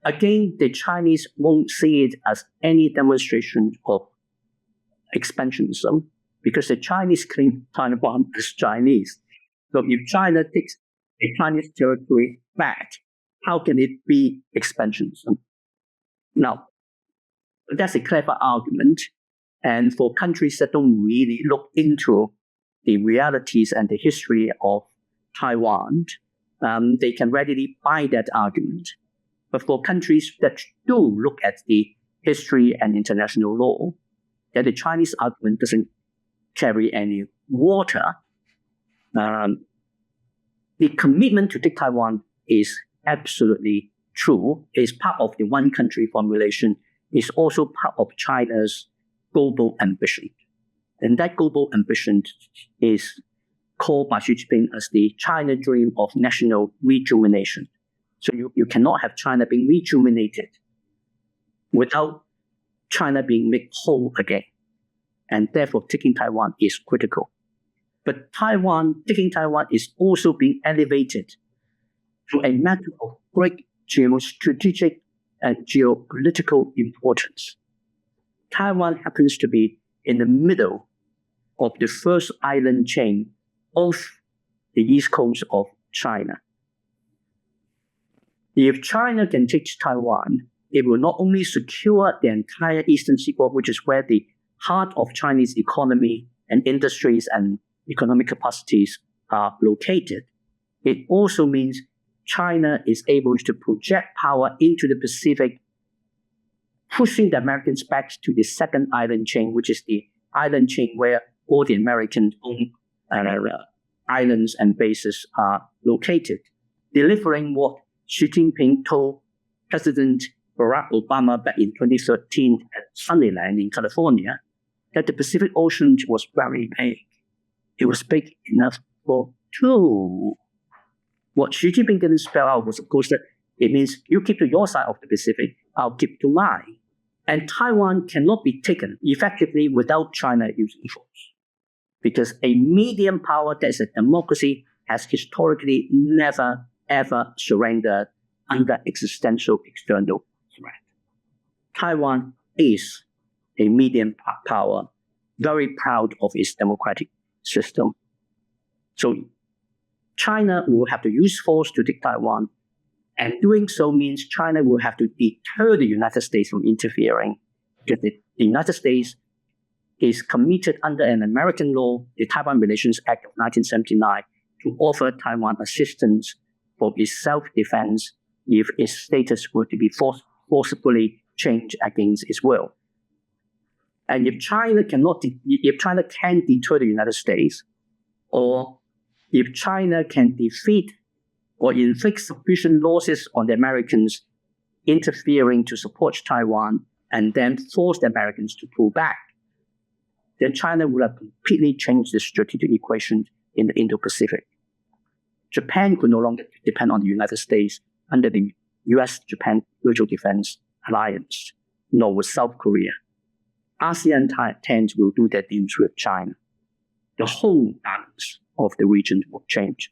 again, the Chinese won't see it as any demonstration of expansionism because the Chinese claim Taiwan as Chinese. So if China takes a Chinese territory back, how can it be expansionism? Now, that's a clever argument. And for countries that don't really look into the realities and the history of Taiwan, they can readily buy that argument. But for countries that do look at the history and international law, that the Chinese argument doesn't carry any water. The commitment to take Taiwan is absolutely true. It's part of the one country formulation. It's also part of China's global ambition. And that global ambition is called by Xi Jinping as the China dream of national rejuvenation. So you cannot have China being rejuvenated without China being made whole again. And therefore, taking Taiwan is critical. But taking Taiwan is also being elevated to a matter of great geostrategic and geopolitical importance. Taiwan happens to be in the middle of the first island chain off the east coast of China. If China can take Taiwan, it will not only secure the entire eastern seaboard, which is where the heart of Chinese economy and industries and economic capacities are located, it also means China is able to project power into the Pacific, pushing the Americans back to the second island chain, which is the island chain where all the American-owned islands and bases are located, delivering what Xi Jinping told President Barack Obama back in 2013 at Sunnyland in California, that the Pacific Ocean was very big. It was big enough for two. What Xi Jinping didn't spell out was, of course, that it means you keep to your side of the Pacific, I'll keep to mine. And Taiwan cannot be taken effectively without China using force. Because a medium power that is a democracy has historically never, ever surrendered under existential external threat. Taiwan is a medium power, very proud of its democratic system. So China will have to use force to take Taiwan, and doing so means China will have to deter the United States from interfering, because the United States is committed under an American law, the Taiwan Relations Act of 1979, to offer Taiwan assistance for its self-defense if its status were to be forcibly changed against its will. And if China can deter the United States, or if China can defeat or inflict sufficient losses on the Americans interfering to support Taiwan and then force the Americans to pull back, then China would have completely changed the strategic equation in the Indo-Pacific. Japan could no longer depend on the United States under the US-Japan Mutual Defense Alliance, nor would South Korea. ASEAN 10 will do their deals with China. The whole balance of the region will change.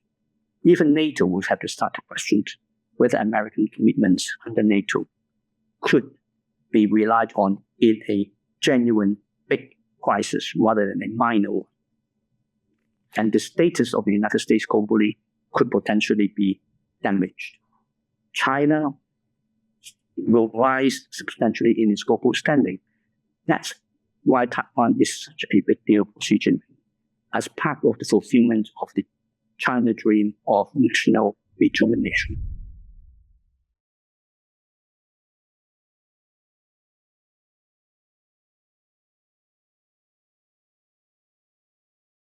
Even NATO will have to start to question whether American commitments under NATO could be relied on in a genuine big crisis rather than a minor one. And the status of the United States globally could potentially be damaged. China will rise substantially in its global standing. That's why Taiwan is such a big deal for Xi Jinping, as part of the fulfillment of the China dream of national rejuvenation.